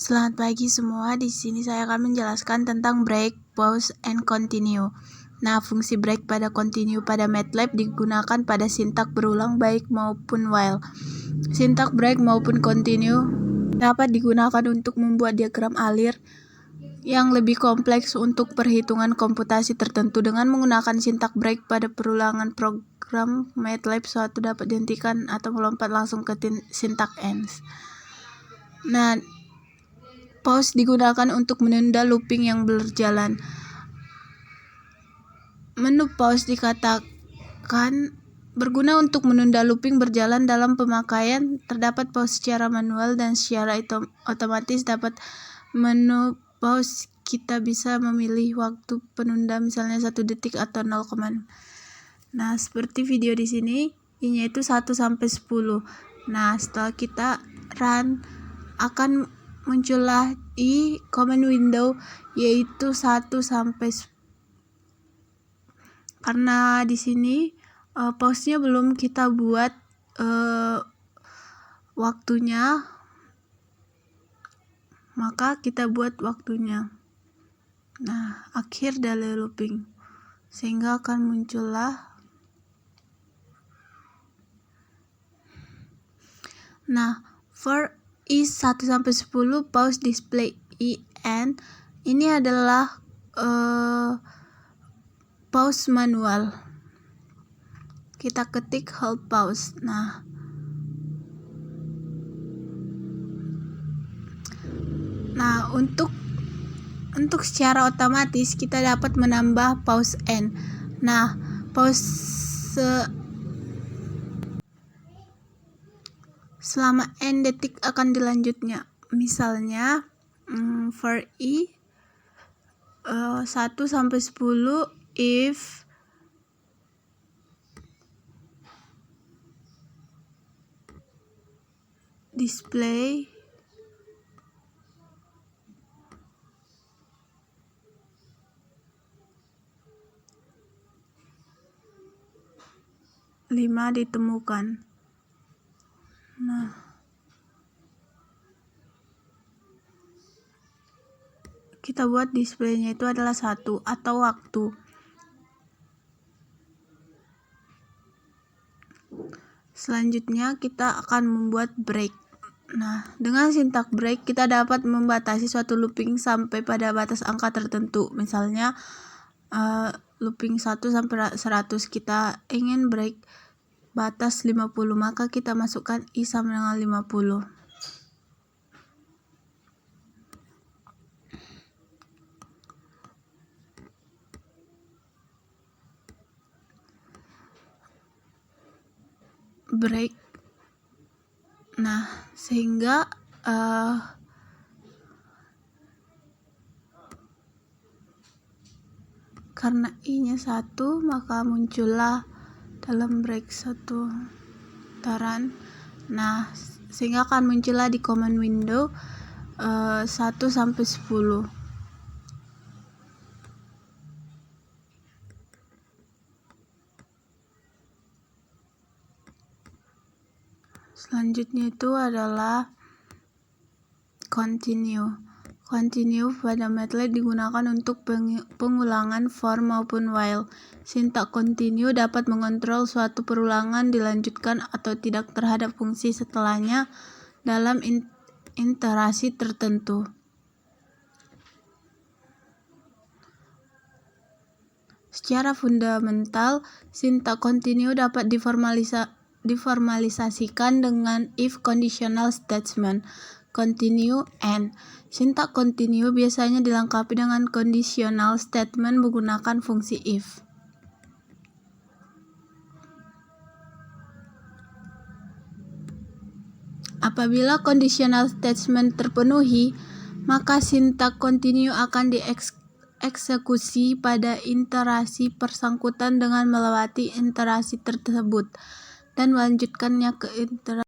Selamat pagi semua. Di sini saya akan menjelaskan tentang break, pause, and continue. Nah, fungsi break pada continue pada MATLAB digunakan pada sintak berulang baik maupun while. Sintak break maupun continue dapat digunakan untuk membuat diagram alir yang lebih kompleks untuk perhitungan komputasi tertentu. Dengan menggunakan sintak break pada perulangan program MATLAB, suatu dapat dihentikan atau melompat langsung ke sintak ends. Nah, pause digunakan untuk menunda looping yang berjalan. Menu pause dikatakan berguna untuk menunda looping berjalan dalam pemakaian. Terdapat pause secara manual dan secara otomatis. Dapat menu pause kita bisa memilih waktu penunda, misalnya 1 detik atau 0, nah seperti video di sini, ini itu 1 sampai 10. Nah, setelah kita run akan muncullah di command window yaitu 1 sampai 10. Karena di sini pause-nya belum kita buat waktunya, maka kita buat waktunya. Nah, akhir dari looping, sehingga akan muncullah. Nah, for is 1 sampai 10 pause display en ini adalah pause manual. Kita ketik hold pause. Nah, untuk secara otomatis kita dapat menambah pause end. Nah, pause selama n detik akan dilanjutnya. Misalnya for i 1 sampai 10 if display lima ditemukan. Nah, kita buat displaynya itu adalah 1 atau waktu. Selanjutnya kita akan membuat break. Nah, dengan sintak break kita dapat membatasi suatu looping sampai pada batas angka tertentu. Misalnya looping 1 sampai 100, kita ingin break batas 50, maka kita masukkan i sama dengan 50. Break. Nah, sehingga karena i-nya 1, maka muncullah dalam break 1 putaran. Nah, sehingga akan muncullah di command window 1 sampai 10. Selanjutnya itu adalah continue. Continue pada MATLAB digunakan untuk pengulangan for maupun while. Sintak continue dapat mengontrol suatu perulangan dilanjutkan atau tidak terhadap fungsi setelahnya dalam iterasi tertentu. Secara fundamental, sintak continue dapat diformalisasikan dengan if conditional statement, continue, and. Sintak continue biasanya dilengkapi dengan conditional statement menggunakan fungsi if. Apabila conditional statement terpenuhi, maka sintak continue akan dieksekusi pada iterasi bersangkutan dengan melewati iterasi tersebut dan melanjutkannya ke iterasi